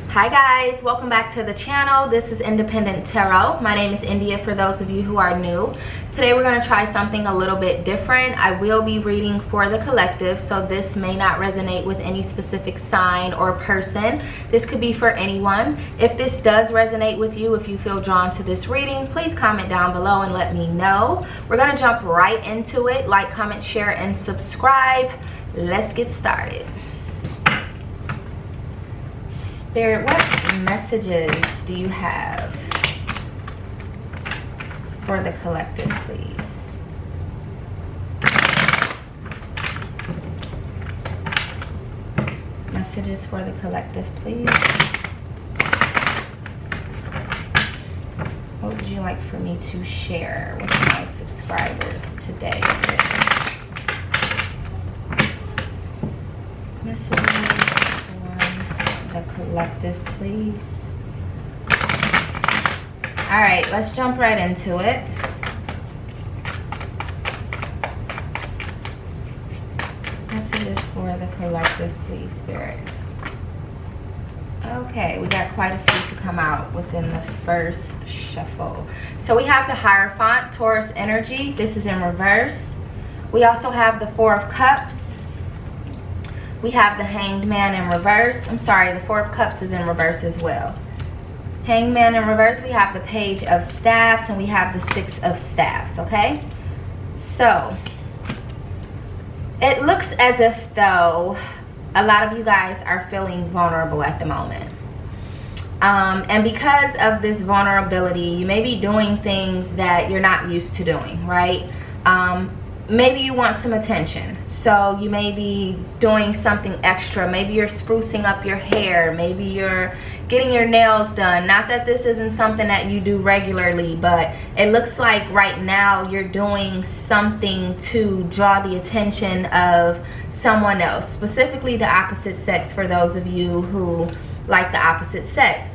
Hi guys, welcome back to the channel. This is Independent Tarot. My name is India for those of you who are new. Today we're going to try something a little bit different. I will be reading for the collective, so this may not resonate with any specific sign or person. This could be for anyone. If this does resonate with you, if you feel drawn to this reading, please comment down below and let me know. We're going to jump right into it. Like, comment, share, and subscribe. Let's get started. Spirit, what messages do you have for the collective, please? Messages for the collective, please. What would you like for me to share with my subscribers today? Messages the collective, please. All right, let's jump right into it. Messages for the collective, please, Spirit. Okay, we got quite a few to come out within the first shuffle. So we have the Hierophant, Taurus energy. This is in reverse. We also have the Four of Cups. We have the Hanged Man in reverse. I'm sorry, the Four of Cups is in reverse as well. Hanged Man in reverse. We have the Page of Staffs and we have the Six of Staffs, okay? So, it looks as if, though, a lot of you guys are feeling vulnerable at the moment. And because of this vulnerability, you may be doing things that you're not used to doing, right? Maybe you want some attention, so you may be doing something extra. Maybe you're sprucing up your hair, maybe you're getting your nails done. Not that this isn't something that you do regularly, but it looks like right now you're doing something to draw the attention of someone else, specifically the opposite sex, for those of you who like the opposite sex.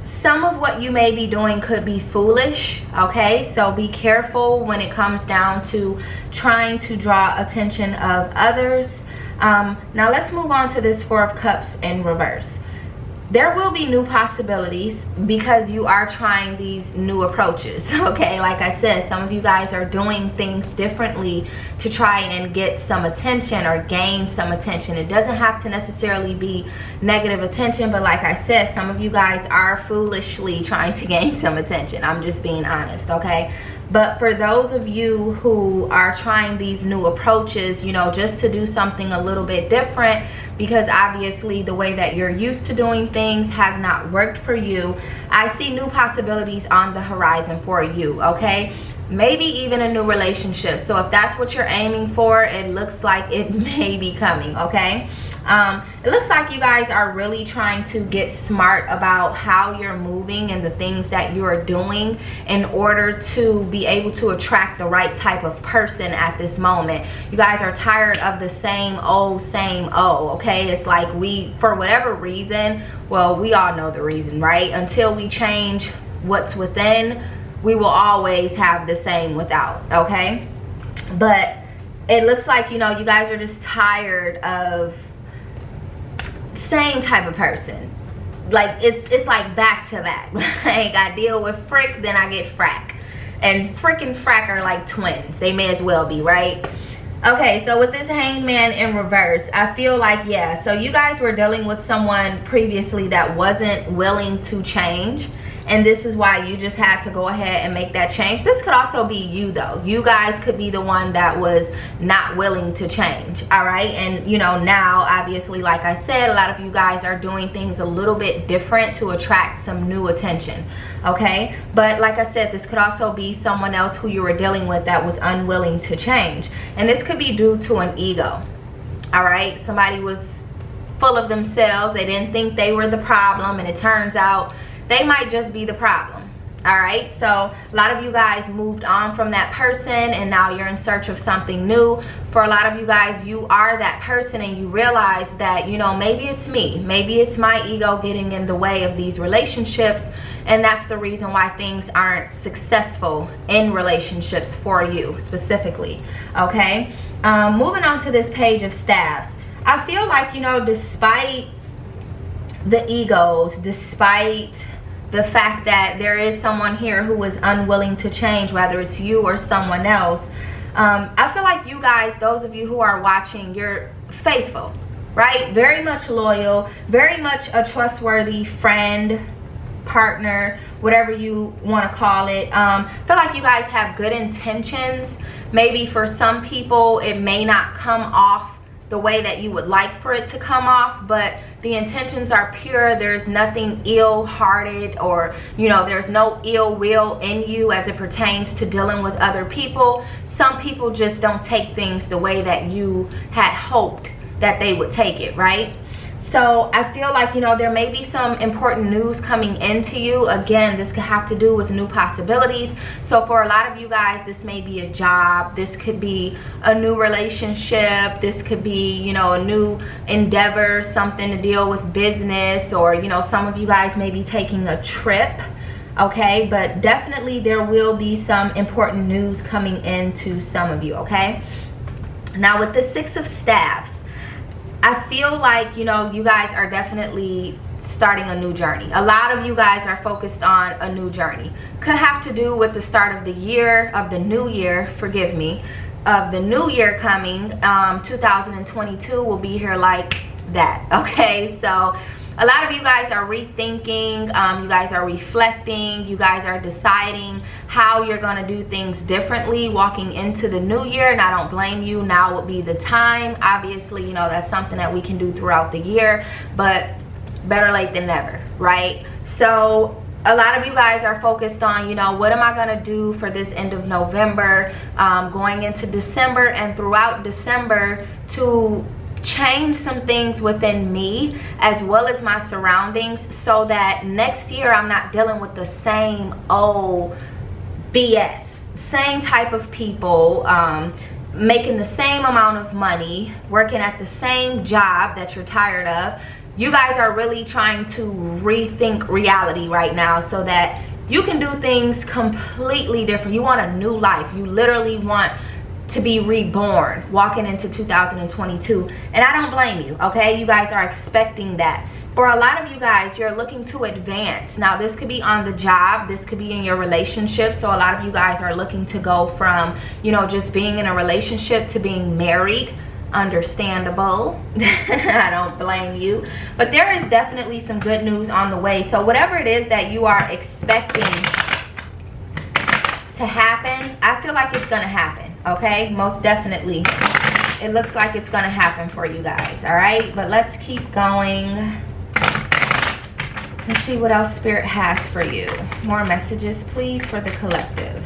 Some of what you may be doing could be foolish, okay? So be careful when it comes down to trying to draw attention of others. Now let's move on to this Four of Cups in reverse. There will be new possibilities because you are trying these new approaches, okay? Like I said, some of you guys are doing things differently to try and get some attention or gain some attention. It doesn't have to necessarily be negative attention, but like I said, some of you guys are foolishly trying to gain some attention. I'm just being honest, okay? But for those of you who are trying these new approaches, you know, just to do something a little bit different, because obviously the way that you're used to doing things has not worked for you, I see new possibilities on the horizon for you, okay? Maybe even a new relationship. So if that's what you're aiming for, it looks like it may be coming, okay? It looks like you guys are really trying to get smart about how you're moving and the things that you're doing in order to be able to attract the right type of person at this moment. You guys are tired of the same old, okay? It's like we, for whatever reason, well, we all know the reason, right? Until we change what's within, we will always have the same without, okay? But it looks like, you know, you guys are just tired of same type of person. Like it's like back to back. Like I deal with frick, then I get frack, and frick and frack are like twins. They may as well be, right? Okay, so with this Hanged Man in reverse, I feel like, yeah, so you guys were dealing with someone previously that wasn't willing to change, and this is why you just had to go ahead and make that change. This could also be you, though. You guys could be the one that was not willing to change, all right? And, you know, now, obviously, like I said, a lot of you guys are doing things a little bit different to attract some new attention, okay? But like I said, this could also be someone else who you were dealing with that was unwilling to change. And this could be due to an ego, all right? Somebody was full of themselves. They didn't think they were the problem, and it turns out they might just be the problem, all right? So a lot of you guys moved on from that person and now you're in search of something new. For a lot of you guys, you are that person and you realize that, you know, maybe it's me. Maybe it's my ego getting in the way of these relationships, and that's the reason why things aren't successful in relationships for you specifically, okay? Moving on to this Page of Staffs. I feel like, you know, despite the egos, despite the fact that there is someone here who is unwilling to change, whether it's you or someone else. I feel like you guys, those of you who are watching, you're faithful, right? Very much loyal, very much a trustworthy friend, partner, whatever you want to call it. I feel like you guys have good intentions. Maybe for some people it may not come off the way that you would like for it to come off, but the intentions are pure. There's nothing ill-hearted, or there's no ill will in you as it pertains to dealing with other people. Some people just don't take things the way that you had hoped that they would take it, right? So I feel like, there may be some important news coming into you. Again, this could have to do with new possibilities. So for a lot of you guys, this may be a job. This could be a new relationship. This could be, a new endeavor, something to deal with business, or, some of you guys may be taking a trip. Okay, but definitely there will be some important news coming into some of you, okay? Now with the Six of Staffs, I feel like, you guys are definitely starting a new journey. A lot of you guys are focused on a new journey. Could have to do with the start of the year, of the new year, forgive me, of the new year coming. 2022 will be here like that, okay? So a lot of you guys are rethinking, you guys are reflecting, you guys are deciding how you're going to do things differently walking into the new year. And I don't blame you. Now would be the time. Obviously, that's something that we can do throughout the year, but better late than never, right? So a lot of you guys are focused on, what am I going to do for this end of November, going into December, and throughout December to change some things within me as well as my surroundings, so that next year I'm not dealing with the same old BS, same type of people, making the same amount of money, working at the same job that you're tired of. You guys are really trying to rethink reality right now so that you can do things completely different. You want a new life. You literally want to be reborn walking into 2022, and I don't blame you, okay? You guys are expecting that. For a lot of you guys, you're looking to advance. Now this could be on the job, this could be in your relationship. So a lot of you guys are looking to go from, just being in a relationship to being married. Understandable. I don't blame you, but there is definitely some good news on the way. So whatever it is that you are expecting to happen, I feel like it's gonna happen. Okay, most definitely it looks like it's gonna happen for you guys. All right, but let's keep going. Let's see what else Spirit has for you. More messages, please, for the collective.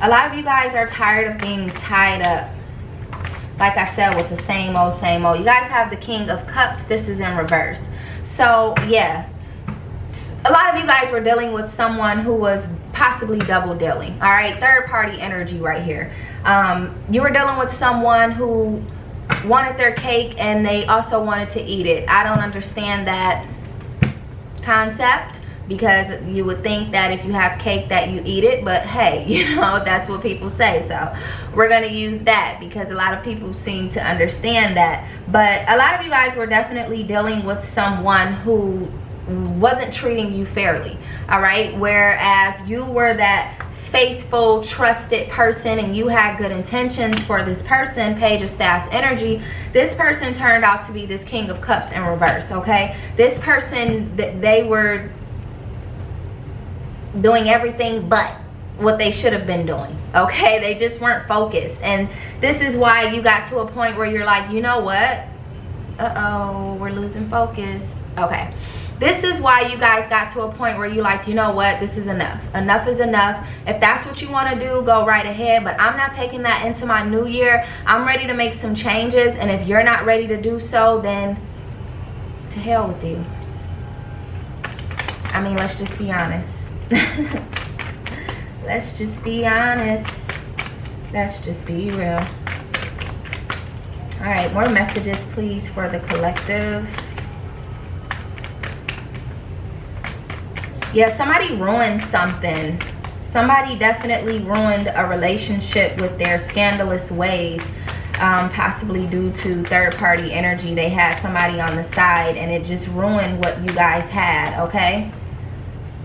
A lot of you guys are tired of being tied up, like I said, with the same old, same old. You guys have the King of Cups. This is in reverse. So yeah, a lot of you guys were dealing with someone who was possibly double dealing. All right, third party energy right here. You were dealing with someone who wanted their cake and they also wanted to eat it. I don't understand that concept, because you would think that if you have cake that you eat it, but hey, that's what people say. So we're going to use that because a lot of people seem to understand that. But a lot of you guys were definitely dealing with someone who wasn't treating you fairly, all right? Whereas you were that faithful, trusted person and you had good intentions for this person, Page of Staffs energy, this person turned out to be this King of Cups in reverse, okay? This person, they were doing everything but what they should have been doing, okay? They just weren't focused. And this is why you got to a point where you're like, you know what? Uh-oh, we're losing focus. Okay. This is why you guys got to a point where you're like, you know what, this is enough. Enough is enough. If that's what you want to do, go right ahead. But I'm not taking that into my new year. I'm ready to make some changes. And if you're not ready to do so, then to hell with you. I mean, let's just be honest. Let's just be honest. Let's just be real. All right, more messages, please, for the collective. Yeah, somebody ruined something. Somebody definitely ruined a relationship with their scandalous ways. possibly due to third-party energy. They had somebody on the side and it just ruined what you guys had, okay?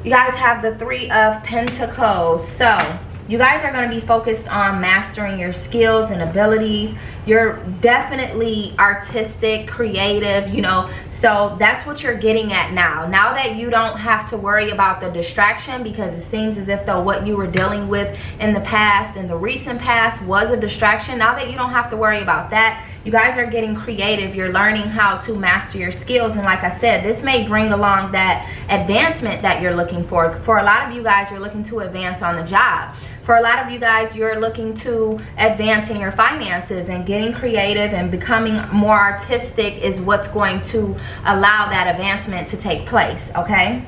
You guys have the Three of Pentacles. So you guys are going to be focused on mastering your skills and abilities. You're definitely artistic, creative, you know, so that's what you're getting at now. Now that you don't have to worry about the distraction, because it seems as if though what you were dealing with in the past, in the recent past, was a distraction. Now that you don't have to worry about that, you guys are getting creative. You're learning how to master your skills. And like I said, this may bring along that advancement that you're looking for. For a lot of you guys, you're looking to advance on the job. For a lot of you guys, you're looking to advance in your finances, and getting creative and becoming more artistic is what's going to allow that advancement to take place, okay?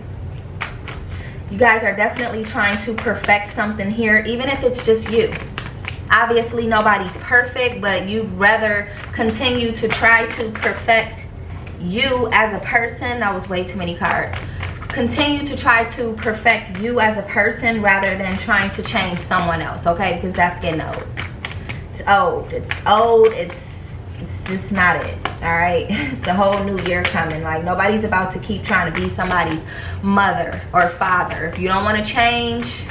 You guys are definitely trying to perfect something here, even if it's just you. Obviously, nobody's perfect, but you'd rather continue to try to perfect you as a person. That was way too many cards. Continue to try to perfect you as a person rather than trying to change someone else, okay? Because that's getting old. It's old. It's old. It's just not it, all right? It's a whole new year coming. Like, nobody's about to keep trying to be somebody's mother or father. If you don't want to change,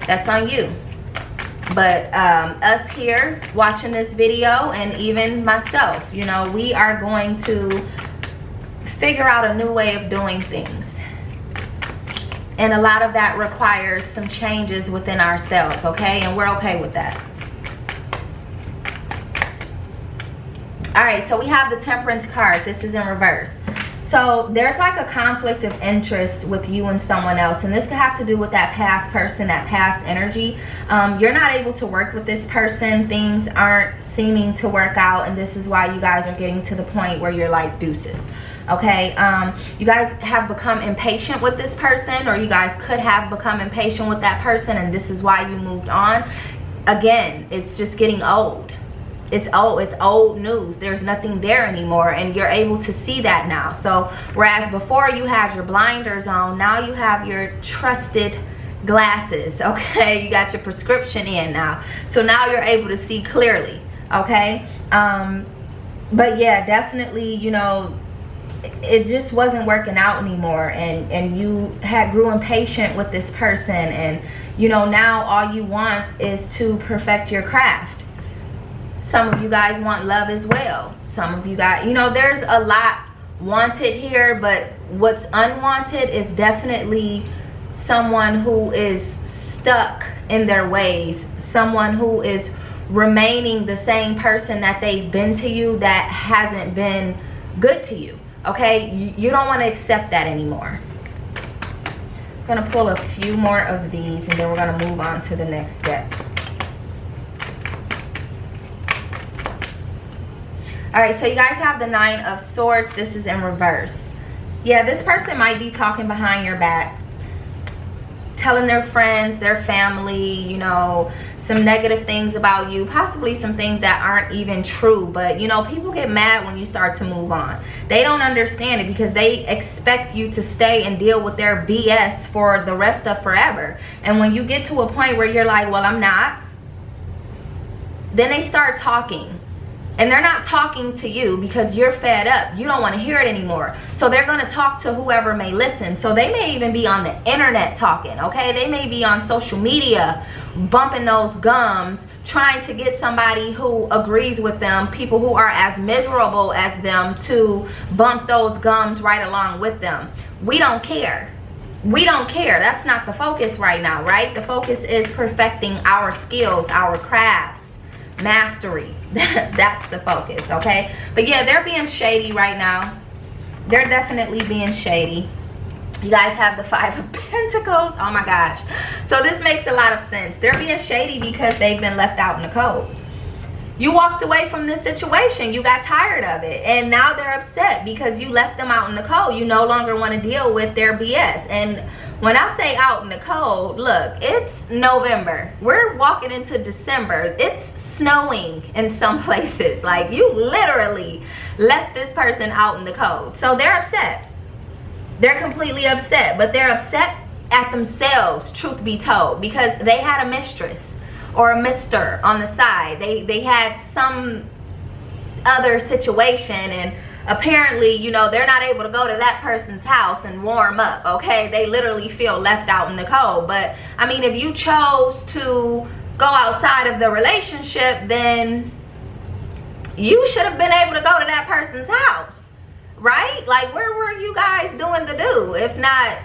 that's on you. But us here watching this video, and even myself, you know, we are going to figure out a new way of doing things. And a lot of that requires some changes within ourselves, okay? And we're okay with that. All right, so we have the Temperance card. This is in reverse. So there's like a conflict of interest with you and someone else. And this could have to do with that past person, that past energy. You're not able to work with this person. Things aren't seeming to work out. And this is why you guys are getting to the point where you're like deuces. Okay, you guys have become impatient with this person, or you guys could have become impatient with that person, and this is why you moved on. Again, it's just getting old. It's old news. There's nothing there anymore, and you're able to see that now. So whereas before you had your blinders on, now you have your trusted glasses, okay? You got your prescription in now, so now you're able to see clearly, okay? But yeah, definitely, you know, it just wasn't working out anymore, and you grew impatient with this person, and you know, now all you want is to perfect your craft. Some of you guys want love as well. Some of you guys, you know, there's a lot wanted here, but what's unwanted is definitely someone who is stuck in their ways, someone who is remaining the same person that they've been to you that hasn't been good to you. Okay, you don't want to accept that anymore. I'm going to pull a few more of these, and then we're going to move on to the next step. All right, so you guys have the Nine of Swords. This is in reverse. Yeah, this person might be talking behind your back, telling their friends, their family, you know, some negative things about you, possibly some things that aren't even true. But you know, people get mad when you start to move on. They don't understand it because they expect you to stay and deal with their BS for the rest of forever. And when you get to a point where you're like, well, I'm not, then they start talking. And they're not talking to you because you're fed up. You don't want to hear it anymore. So they're going to talk to whoever may listen. So they may even be on the internet talking, okay? They may be on social media bumping those gums, trying to get somebody who agrees with them, people who are as miserable as them, to bump those gums right along with them. We don't care. We don't care. That's not the focus right now, right? The focus is perfecting our skills, our crafts. Mastery. That's the focus, okay? But yeah, they're being shady right now. They're definitely being shady. You guys have the Five of Pentacles. Oh my gosh. So this makes a lot of sense. They're being shady because they've been left out in the cold. You walked away from this situation. You got tired of it. And now they're upset because you left them out in the cold. You no longer want to deal with their BS. And when I say out in the cold, look, it's November. We're walking into December. It's snowing in some places. Like, you literally left this person out in the cold. So they're upset. They're completely upset. But they're upset at themselves, truth be told, because they had a mistress or a mister on the side. They had some other situation, and apparently, you know, they're not able to go to that person's house and warm up, okay? They literally feel left out in the cold. But I mean, if you chose to go outside of the relationship, then you should have been able to go to that person's house, right? Like, where were you guys doing the do if not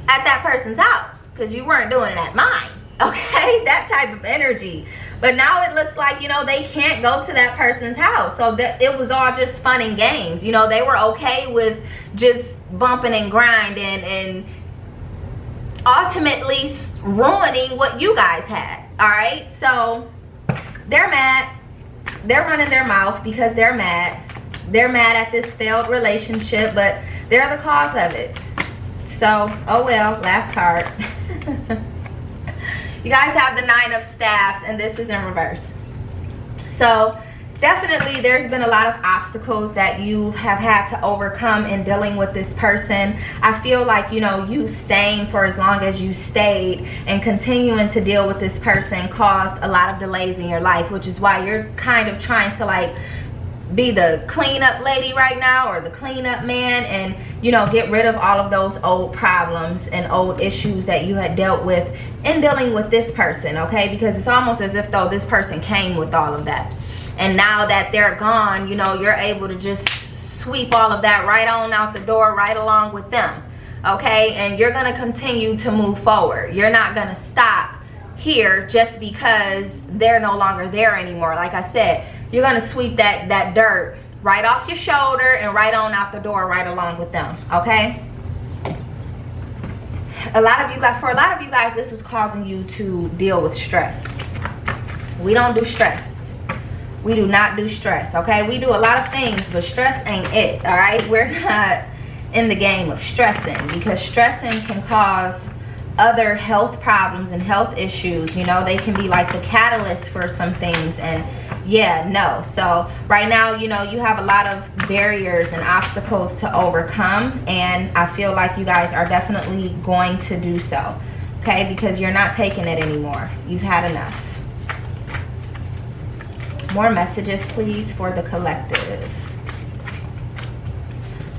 at that person's house? Because you weren't doing it at mine, okay? That type of energy. But now it looks like, you know, they can't go to that person's house. So that it was all just fun and games. You know, they were okay with just bumping and grinding and ultimately ruining what you guys had. All right, so they're mad. They're running their mouth because they're mad. They're mad at this failed relationship, but they're the cause of it. So, oh well, last card. You guys have the 9 of Staffs, and this is in reverse. So definitely there's been a lot of obstacles that you have had to overcome in dealing with this person. I feel like, you know, you staying for as long as you stayed and continuing to deal with this person caused a lot of delays in your life, which is why you're kind of trying to like be the cleanup lady right now, or the cleanup man, and, you know, get rid of all of those old problems and old issues that you had dealt with in dealing with this person, okay? Because it's almost as if though this person came with all of that, and now that they're gone, you know, you're able to just sweep all of that right on out the door, right along with them, okay? And you're gonna continue to move forward. You're not gonna stop here just because they're no longer there anymore. Like I said, you're gonna sweep that dirt right off your shoulder and right on out the door, right along with them, okay? For a lot of you guys, this was causing you to deal with stress. We don't do stress. We do not do stress, okay? We do a lot of things, but stress ain't it, all right? We're not in the game of stressing, because stressing can cause other health problems and health issues. You know, they can be like the catalyst for some things, and yeah, no. So right now, you know, you have a lot of barriers and obstacles to overcome, and I feel like you guys are definitely going to do so, okay? Because you're not taking it anymore. You've had enough. More messages, please, for the collective.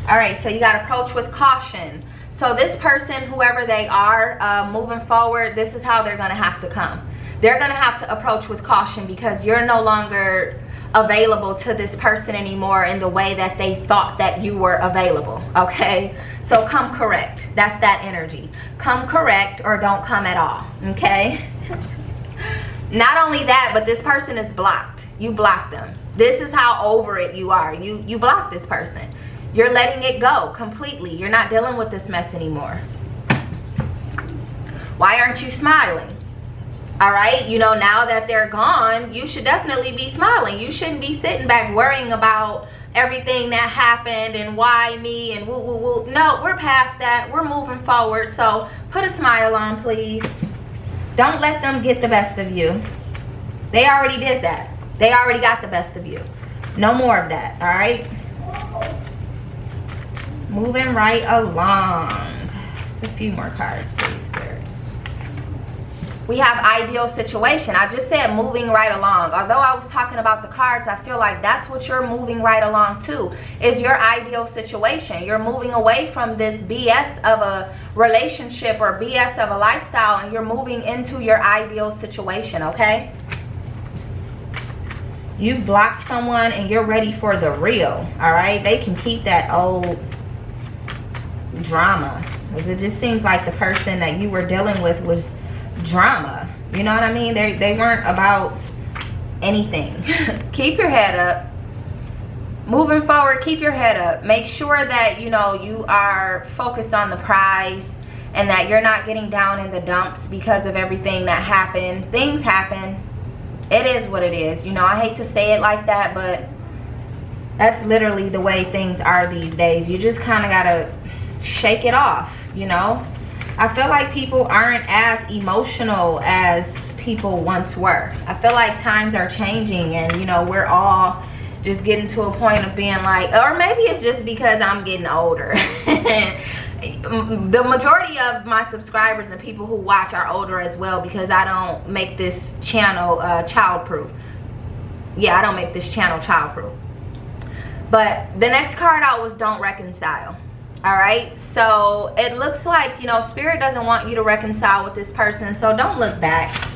All right, so you got approach with caution. So this person, whoever they are, moving forward, this is how they're going to have to come. They're going to have to approach with caution, because you're no longer available to this person anymore in the way that they thought that you were available, okay? So come correct. That's that energy. Come correct, or don't come at all, okay? Not only that, but this person is blocked. You blocked them. This is how over it you are. You blocked this person. You're letting it go completely. You're not dealing with this mess anymore. Why aren't you smiling? All right, you know, now that they're gone, you should definitely be smiling. You shouldn't be sitting back worrying about everything that happened and why me and woo woo woo. No, we're past that. We're moving forward. So put a smile on, please. Don't let them get the best of you. They already did that. They already got the best of you. No more of that, all right? Moving right along. Just a few more cards, please, Spirit. We have ideal situation. I just said moving right along. Although I was talking about the cards, I feel like that's what you're moving right along to, is your ideal situation. You're moving away from this BS of a relationship or BS of a lifestyle, and you're moving into your ideal situation, okay? You've blocked someone and you're ready for the real, all right? They can keep that old drama, because it just seems like the person that you were dealing with was drama. You know what I mean? They weren't about anything. Keep your head up. Moving forward, keep your head up. Make sure that, you know, you are focused on the prize, and that you're not getting down in the dumps because of everything that happened. Things happen. It is what it is. You know, I hate to say it like that, but that's literally the way things are these days. You just kind of gotta shake it off, you know? I feel like people aren't as emotional as people once were. I feel like times are changing, and, you know, we're all just getting to a point of being like, or maybe it's just because I'm getting older. The majority of my subscribers and people who watch are older as well, because I don't make this channel childproof. Yeah, I don't make this channel childproof. But the next card out was don't reconcile. All right, so it looks like, you know, Spirit doesn't want you to reconcile with this person, so don't look back.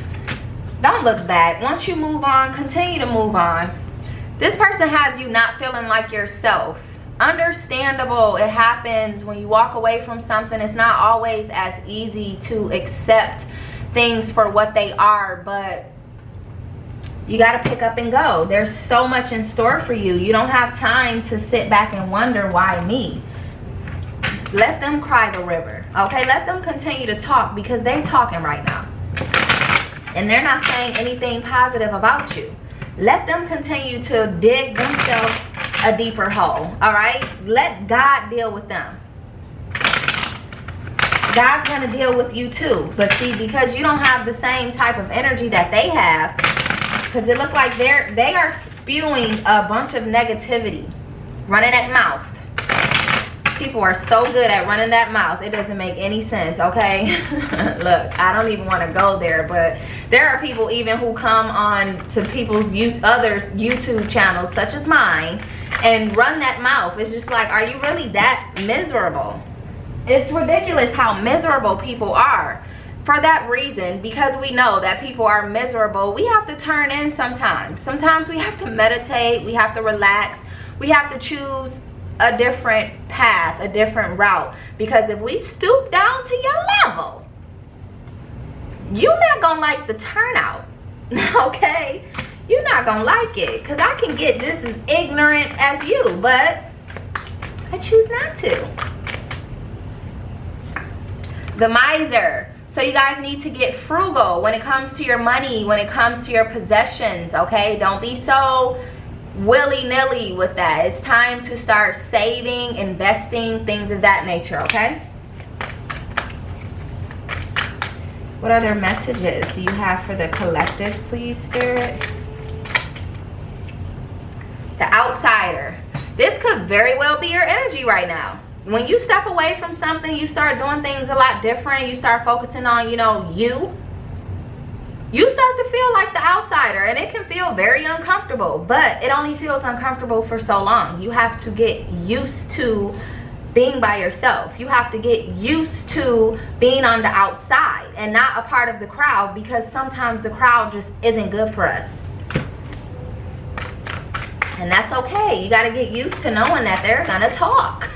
Don't look back. Once you move on, continue to move on. This person has you not feeling like yourself. Understandable. It happens when you walk away from something. It's not always as easy to accept things for what they are, but you got to pick up and go. There's so much in store for you. You don't have time to sit back and wonder, why me? Let them cry the river, okay? Let them continue to talk, because they're talking right now. And they're not saying anything positive about you. Let them continue to dig themselves a deeper hole, all right? Let God deal with them. God's going to deal with you too. But see, because you don't have the same type of energy that they have, because it looks like they are spewing a bunch of negativity, running that mouth. People are so good at running that mouth, it doesn't make any sense, okay? Look, I don't even want to go there, but there are people even who come on to people's others' YouTube channels, such as mine, and run that mouth. It's just like, are you really that miserable? It's ridiculous how miserable people are. For that reason, because we know that people are miserable, we have to turn in sometimes. Sometimes we have to meditate, we have to relax, we have to choose a different path, a different route. Because if we stoop down to your level, you're not gonna like the turnout, okay? You're not gonna like it, because I can get just as ignorant as you, but I choose not to. The Miser. So you guys need to get frugal when it comes to your money, when it comes to your possessions, okay? Don't be so willy-nilly with that. It's time to start saving, investing, things of that nature, okay? What other messages do you have for the collective, please, Spirit? The Outsider. This could very well be your energy right now. When you step away from something, you start doing things a lot different. You start focusing on, you know, you start to feel like the outsider, and it can feel very uncomfortable, but it only feels uncomfortable for so long. You have to get used to being by yourself. You have to get used to being on the outside and not a part of the crowd, because sometimes the crowd just isn't good for us. And that's okay. You got to get used to knowing that they're going to talk.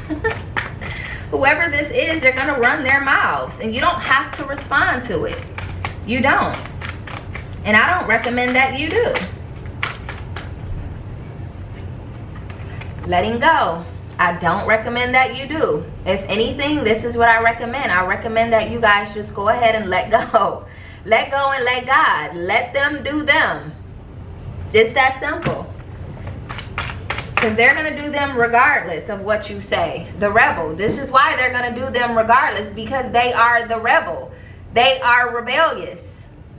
Whoever this is, they're going to run their mouths, and you don't have to respond to it. You don't. And I don't recommend that you do. Letting go. I don't recommend that you do. If anything, this is what I recommend. I recommend that you guys just go ahead and let go. Let go and let God. Let them do them. It's that simple. Because they're going to do them regardless of what you say. The rebel. This is why they're going to do them regardless, because they are the rebel. They are rebellious.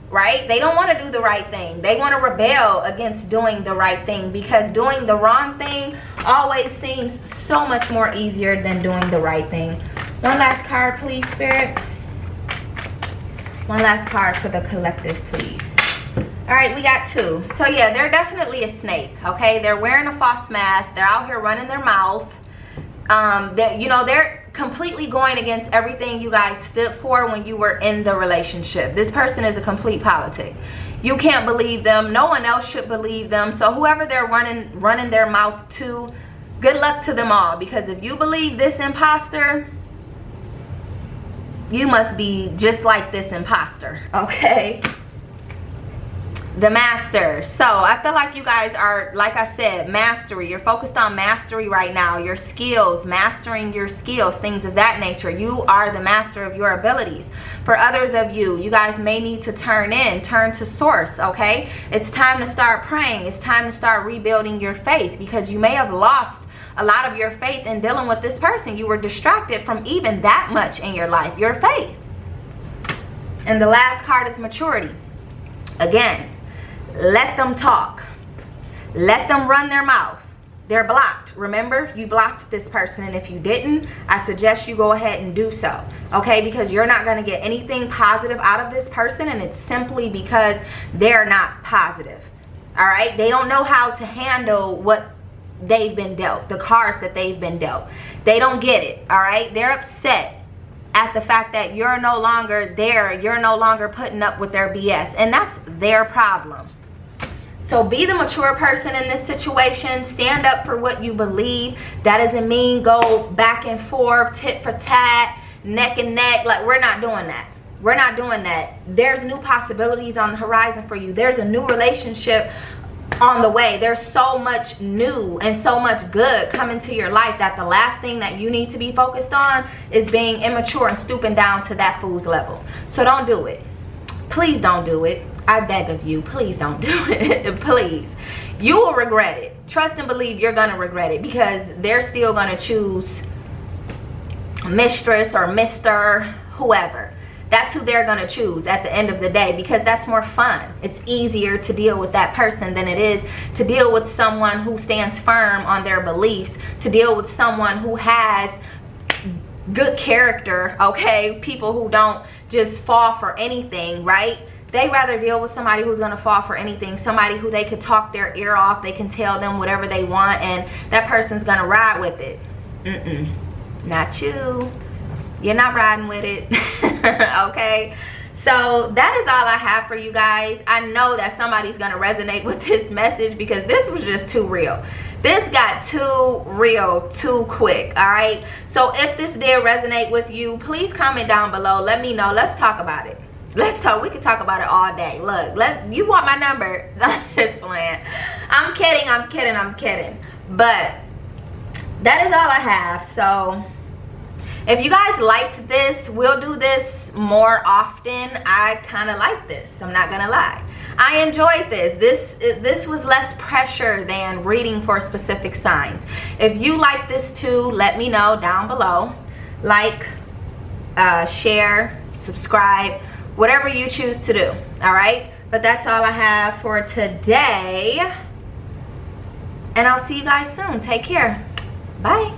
Right? They don't want to do the right thing. They want to rebel against doing the right thing, because doing the wrong thing always seems so much more easier than doing the right thing. One last card, please, Spirit. One last card for the collective, please. All right, we got two. So yeah, they're definitely a snake, okay? They're wearing a false mask. They're out here running their mouth. They're completely going against everything you guys stood for when you were in the relationship. This person is a complete politic. You can't believe them. No one else should believe them. So whoever they're running their mouth to, good luck to them all. Because if you believe this imposter, you must be just like this imposter, okay? The Master. So I feel like you guys are, like I said, mastery. You're focused on mastery right now. Your skills, mastering your skills, things of that nature. You are the master of your abilities. For others of you, you guys may need to turn to source, okay? It's time to start praying. It's time to start rebuilding your faith, because you may have lost a lot of your faith in dealing with this person. You were distracted from even that much in your life, your faith. And the last card is maturity. Again, let them talk. Let them run their mouth. They're blocked. Remember, you blocked this person, and if you didn't, I suggest you go ahead and do so, okay? Because you're not going to get anything positive out of this person, and it's simply because they're not positive, all right? They don't know how to handle what they've been dealt, the cards that they've been dealt. They don't get it, all right? They're upset at the fact that you're no longer there, you're no longer putting up with their BS, and that's their problem. So be the mature person in this situation. Stand up for what you believe. That doesn't mean go back and forth, tit for tat, neck and neck. Like, we're not doing that. We're not doing that. There's new possibilities on the horizon for you. There's a new relationship on the way. There's so much new and so much good coming to your life that the last thing that you need to be focused on is being immature and stooping down to that fool's level. So don't do it. Please don't do it. I beg of you, please don't do it. Please. You will regret it. Trust and believe you're going to regret it, because they're still going to choose mistress or Mr. whoever. That's who they're going to choose at the end of the day, because that's more fun. It's easier to deal with that person than it is to deal with someone who stands firm on their beliefs, to deal with someone who has good character, okay? People who don't just fall for anything, right? They rather deal with somebody who's going to fall for anything, somebody who they could talk their ear off, they can tell them whatever they want, and that person's going to ride with it. Not you. You're not riding with it. Okay? So that is all I have for you guys. I know that somebody's going to resonate with this message, because this was just too real. This got too real too quick. All right? So if this did resonate with you, please comment down below. Let me know. Let's talk about it. Let's talk. We can talk about it all day. Look, you want my number? Just playing. I'm kidding. But that is all I have. So if you guys liked this, we'll do this more often. I kind of like this. I'm not gonna lie. I enjoyed this. This was less pressure than reading for specific signs. If you like this too, let me know down below. Like, share, subscribe, whatever you choose to do. All right? But that's all I have for today. And I'll see you guys soon. Take care. Bye.